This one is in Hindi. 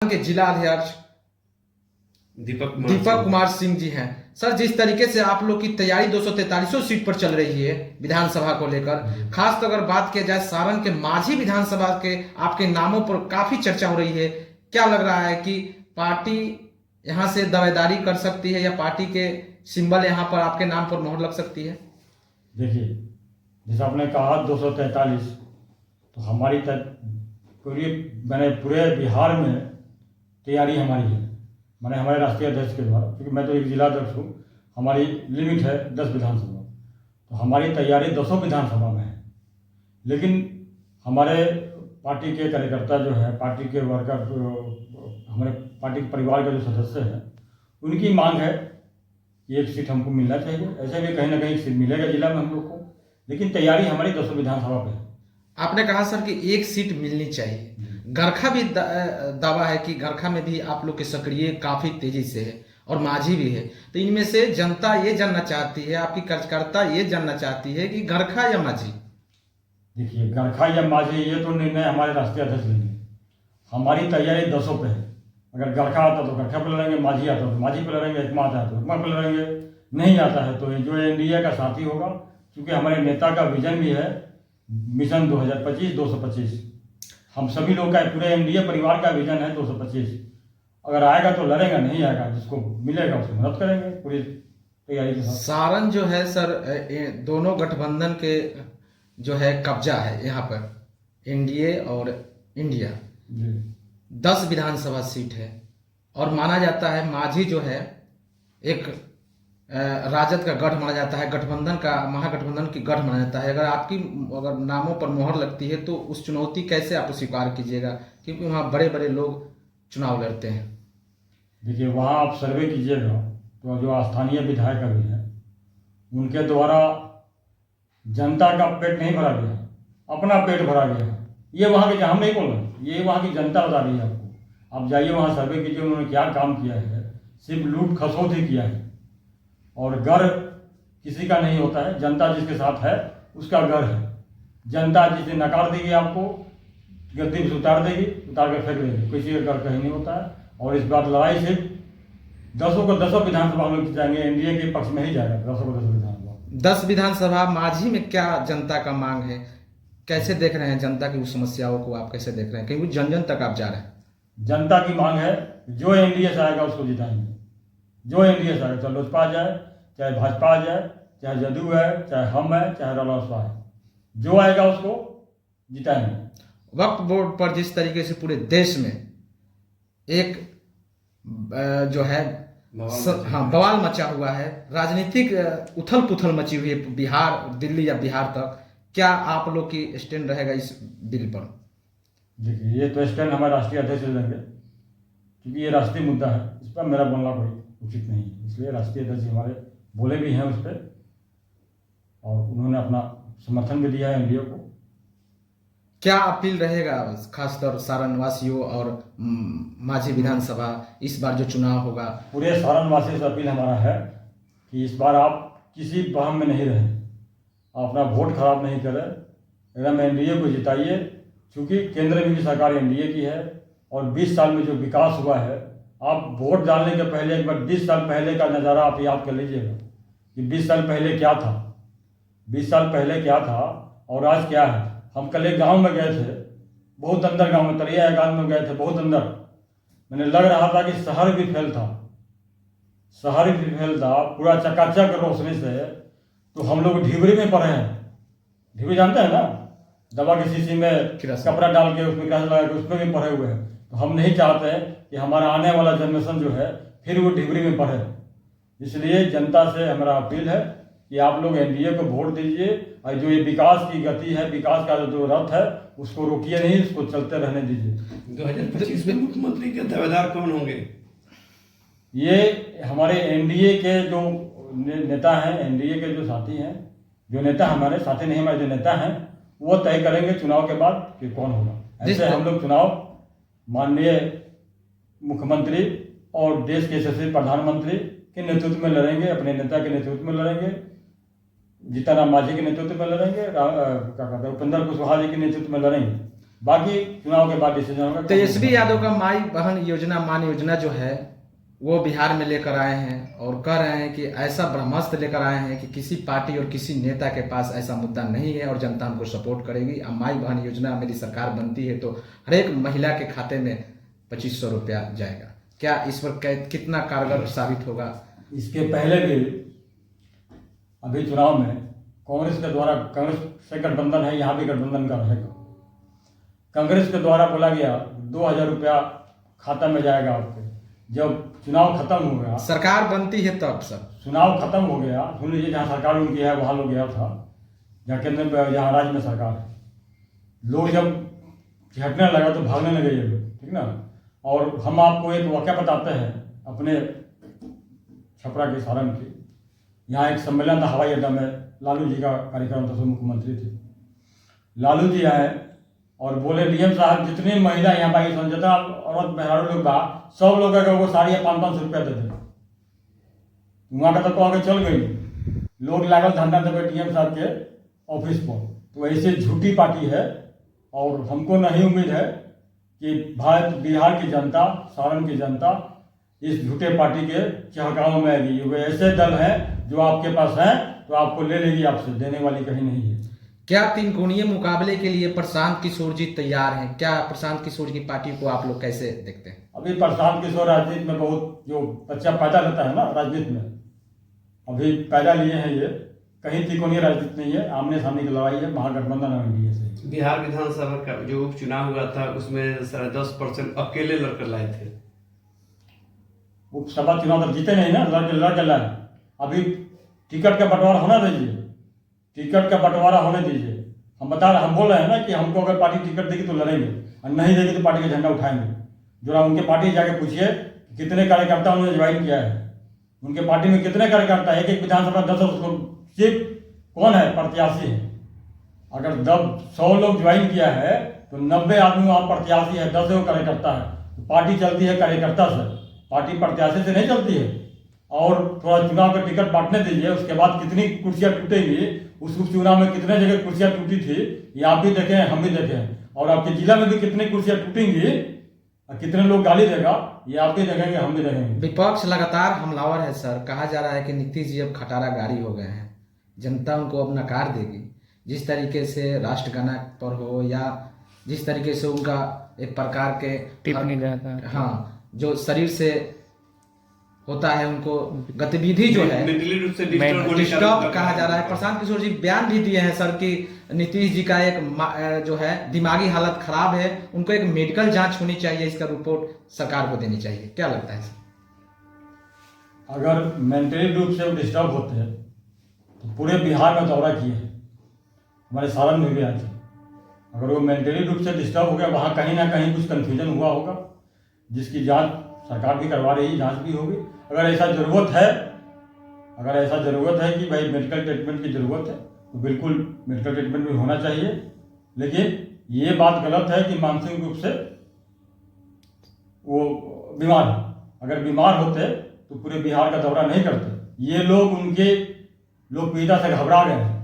के जिला अध्यक्ष दीपक कुमार सिंह जी हैं। सर, जिस तरीके से आप लोग की तैयारी 243 सीट पर चल रही है विधानसभा को लेकर, खास तो अगर बात किया जाए सारण के माझी विधानसभा के आपके नामों पर काफी चर्चा हो रही है, क्या लग रहा है कि पार्टी यहां से दावेदारी कर सकती है या पार्टी के सिंबल यहां पर आपके नाम पर मोहर लग सकती है? देखिए, जैसे आपने कहा 243, तो हमारी पूरे बिहार में तैयारी हमारी है, मैंने हमारे राष्ट्रीय अध्यक्ष के द्वारा, क्योंकि मैं तो एक जिला अध्यक्ष हूँ, हमारी लिमिट है 10 विधानसभा, तो हमारी तैयारी 200 विधानसभा में है। लेकिन हमारे पार्टी के कार्यकर्ता जो है, पार्टी के वर्कर, हमारे पार्टी के परिवार के जो सदस्य हैं, उनकी मांग है कि एक सीट हमको मिलना चाहिए। ऐसे भी कहीं ना कहीं सीट मिलेगा जिला में हम लोग को, लेकिन तैयारी हमारी 200 विधानसभा पे है। आपने कहा सर कि एक सीट मिलनी चाहिए, गरखा भी दावा है कि गरखा में भी आप लोग के सक्रिय काफी तेजी से है और माझी भी है, तो इनमें से जनता ये जानना चाहती है, आपकी कार्यकर्ता ये जानना चाहती है कि गरखा या माझी? देखिए, गरखा या माझी ये तो निर्णय हमारे राष्ट्रीय अध्यक्ष लेंगे। हमारी तैयारी 200 पे है। अगर गरखा आता तो गरखा पे लड़ेंगे, माझी आता तो माझी पे लड़ेंगे, एकमा आता है तो एकमा पे लड़ेंगे, नहीं आता है तो जो एनडीए का साथी होगा, क्योंकि हमारे नेता का विजन भी है मिशन 2025 225। हम सभी लोग का पूरे एनडीए परिवार का विजन है 225। अगर आएगा तो लड़ेगा, नहीं आएगा जिसको मिलेगा उसको मदद करेंगे पूरी तैयारी के साथ। सारण जो है सर, दोनों गठबंधन के जो है कब्जा है यहाँ पर, एनडीए और इंडिया। 10 विधानसभा सीट है और माना जाता है माझी जो है एक राजद का गढ़ माना जाता है, गठबंधन का, महागठबंधन की गढ़ माना जाता है। अगर नामों पर मोहर लगती है तो उस चुनौती कैसे आप स्वीकार कीजिएगा, क्योंकि वहाँ बड़े बड़े लोग चुनाव लड़ते हैं? देखिए, वहाँ आप सर्वे कीजिएगा तो जो स्थानीय विधायक अभी हैं उनके द्वारा जनता का पेट नहीं भरा गया, अपना पेट भरा गया। ये वहाँ के, हम नहीं बोल रहे, ये वहाँ की जनता बता रही है आपको। आप जाइए वहाँ सर्वे कीजिए उन्होंने क्या काम किया है। सिर्फ लूट खसोट ही किया है, और गर्व किसी का नहीं होता है। जनता जिसके साथ है उसका गर्व है। जनता जिसे नकार देगी आपको, गद्दी से उतार देगी, उतार कर फेंक देगी, किसी का गर्व कहीं नहीं होता है। और इस बार लड़ाई सिर्फ 10 को 10 विधानसभा में जाएंगे, एनडीए के पक्ष में ही जाएगा 10 को 10 विधानसभा। 10 विधानसभा माझी में क्या जनता का मांग है, कैसे देख रहे हैं जनता की उस समस्याओं को, आप कैसे देख रहे हैं, क्योंकि जन जन तक आप जा रहे हैं? जनता की मांग है जो एनडीए से आएगा उसको जिताएंगे। जो एनडीए से आएगा, चाहे लोजपा आ जाए, चाहे भाजपा आ जाए, चाहे जदयू है, चाहे हम है, चाहे रालोसपा है, जो आएगा उसको जिताएंगे। वक्फ बोर्ड पर जिस तरीके से पूरे देश में एक जो है बवाल मचा हुआ है, राजनीतिक उथल पुथल मची हुई है बिहार, दिल्ली या बिहार तक, क्या आप लोग की स्टैंड रहेगा इस बिल पर? देखिए, ये तो स्टैंड हमारे राष्ट्रीय अध्यक्ष लेंगे, क्योंकि ये राष्ट्रीय मुद्दा है, इस पर मेरा बोलना कोई उचित नहीं है। इसलिए राष्ट्रीय अध्यक्ष हमारे बोले भी हैं उस पर, और उन्होंने अपना समर्थन भी दिया है एनडीए को। क्या अपील रहेगा खासतौर सारण वासियों और माझी विधानसभा, इस बार जो चुनाव होगा? पूरे सारण वासियों से अपील हमारा है कि इस बार आप किसी बहम में नहीं रहें, अपना वोट खराब नहीं करें, एकदम एनडीए को जिताइए, क्योंकि केंद्र में भी सरकार एनडीए की है। और 20 साल में जो विकास हुआ है, आप वोट डालने के पहले एक बार 20 साल पहले का नज़ारा आप याद कर लीजिएगा कि 20 साल पहले क्या था, 20 साल पहले क्या था और आज क्या है। हम कल एक गाँव में गए थे, बहुत अंदर गाँव में, तरिया गाँव में गए थे, बहुत अंदर। मैंने लग रहा था कि शहर भी फेल था, शहर भी फेल था, पूरा चकाचक रोशनी से। तो हम लोग ढिबरी में पड़े हैं। ढिबरी जानते हैं ना, दवा की शीशी में कपड़ा डाल के उसमें कैसे लगा के उसमें भी पड़े हुए हैं। तो हम नहीं चाहते कि हमारा आने वाला जनरेशन जो है फिर वो ढिबरी में पड़े। इसलिए जनता से हमारा अपील है कि आप लोग एनडीए को वोट दीजिए, और जो ये विकास की गति है, विकास का जो रथ है, उसको रोकिए नहीं, उसको चलते रहने दीजिए। 2025 में मुख्यमंत्री के दावेदार कौन होंगे? ये हमारे एनडीए के जो नेता हैं, एनडीए के जो साथी हैं, जो नेता हमारे साथी नहीं, हमारे जो नेता हैं, वो तय करेंगे चुनाव के बाद कि कौन होगा। ऐसे हम लोग चुनाव माननीय मुख्यमंत्री और देश के यशस्वी प्रधानमंत्री के नेतृत्व में लड़ेंगे, अपने नेता के नेतृत्व में लड़ेंगे, जीतन राम मांझी के नेतृत्व में लड़ेंगे, उपेंद्र कुशवाहा जी के नेतृत्व में लड़ेंगे। बाकी चुनाव के बाद डिसीजन होगा। तेजस्वी यादव का माई बहन योजना मान योजना जो है वो बिहार में लेकर आए हैं और कह रहे हैं कि ऐसा ब्रह्मास्त्र लेकर आए हैं कि किसी पार्टी और किसी नेता के पास ऐसा मुद्दा नहीं है और जनता हमको सपोर्ट करेगी। अब माई बहन योजना मेरी सरकार बनती है तो हर एक महिला के खाते में 2500 रुपया जाएगा। क्या इस पर कितना कारगर साबित होगा? इसके पहले भी अभी चुनाव में कांग्रेस के द्वारा, कांग्रेस से गठबंधन है, यहाँ भी गठबंधन का रहेगा। कांग्रेस के द्वारा बोला गया 2000 रुपया खाता में जाएगा आपके। जब चुनाव खत्म हो गया, सरकार बनती है तब सर चुनाव खत्म हो गया, सुन लीजिए, जहाँ सरकार उनकी है वहाँ लोग गया था, जहाँ केंद्र में, जहाँ राज्य में सरकार है, लोग जब हटने लगा तो भागने लगे ये लोग, ठीक ना। और हम आपको एक वाक़या बताते हैं अपने छपरा के सारण के। यहाँ एक सम्मेलन था हवाई अड्डा में, लालू जी का कार्यक्रम था, मुख्यमंत्री थे। लालू जी आए और बोले डीएम साहब जितनी महिला यहाँ बाई जितना औरत मेहरारू लोग बा, सब लोग अगर वो साड़ी 500-500 रुपया दे दे। वहाँ का तो आगे चल गई, लोग लागल धंधा देवे डीएम साहब के ऑफिस पर। तो ऐसे झूठी पार्टी है और हमको नहीं उम्मीद है कि भारत बिहार की जनता, सारण की जनता इस झूठे पार्टी के चहकाओं में आएगी। वे ऐसे दल हैं जो आपके पास हैं तो आपको ले लेगी, आपसे देने वाली कहीं नहीं है। क्या 3 कोणीय मुकाबले के लिए प्रशांत किशोर जी तैयार हैं? क्या प्रशांत किशोर की पार्टी को आप लोग कैसे देखते हैं? अभी प्रशांत किशोर राजनीति में बहुत, जो बच्चा पैदा लेता है ना राजनीति में, अभी पैदा लिए हैं ये, कहीं त्रिकोणीय राजनीति नहीं है, आमने सामने की लड़ाई है, महागठबंधन और एनडीए से। बिहार विधानसभा का जो उपचुनाव हुआ था उसमें 10.5% अकेले लड़कर लाए थे। उपसभा चुनाव तक जीते नहीं ना, लड़ के लाए। अभी टिकट का बंटवारा होना दीजिए, टिकट का बंटवारा होने दीजिए। हम बोल रहे हैं ना कि हमको अगर पार्टी टिकट देगी तो लड़ेंगे, और नहीं देगी तो पार्टी का झंडा उठाएंगे। जो उनके पार्टी जाके पूछिए कितने कार्यकर्ता उन्होंने ज्वाइन किया है, उनके पार्टी में कितने कार्यकर्ता है। एक विधानसभा 10 सिर्फ कौन है प्रत्याशी है। अगर 100 लोग ज्वाइन किया है तो 90 आदमी वहाँ प्रत्याशी है, 10 कार्यकर्ता है। तो पार्टी चलती है कार्यकर्ता से, पार्टी प्रत्याशी से नहीं चलती है। और थोड़ा चुनाव का टिकट बांटने दीजिए, उसके बाद कितनी कुर्सियां टूटेंगी, उस उपचुनाव में कितने जगह कुर्सियां टूटी थी ये आप भी देखें, हम भी देखें। और आपके जिला में भी कितनी कुर्सियां टूटेंगी और कितने लोग गाली देगा ये आप भी देखेंगे, हम भी देखेंगे। विपक्ष लगातार हमलावर है सर। कहा जा रहा है कि नीतीश जी अब खटारा गाड़ी हो गए हैं, जनता उनको अब नकार देगी। जिस तरीके से राष्ट्रगाना पर हो या जिस तरीके से उनका एक प्रकार के टिप्पणी जाता है, हाँ, जो शरीर से होता है, उनको गतिविधि जो है मेंटली रूप से डिस्टर्ब कहा जा रहा है। प्रशांत किशोर जी बयान भी दिए हैं सर कि नीतीश जी का एक जो है दिमागी हालत खराब है, उनको एक मेडिकल जांच होनी चाहिए, इसका रिपोर्ट सरकार को देनी चाहिए। क्या लगता है सर? अगर मेंटली रूप से वो डिस्टर्ब होते हैं तो पूरे बिहार में दौरा किए हैं, हमारे सारण में भी आए थे। अगर वो मेंटली रूप से डिस्टर्ब हो गया, वहाँ कहीं ना कहीं कुछ कन्फ्यूजन हुआ होगा, जिसकी जांच सरकार भी करवा रही है, जांच भी होगी। अगर ऐसा ज़रूरत है कि भाई मेडिकल ट्रीटमेंट की ज़रूरत है तो बिल्कुल मेडिकल ट्रीटमेंट भी होना चाहिए। लेकिन ये बात गलत है कि मानसिक रूप से वो बीमार है। अगर बीमार होते तो पूरे बिहार का दौरा नहीं करते। ये लोग उनके लोकप्रियता से घबरा गए हैं।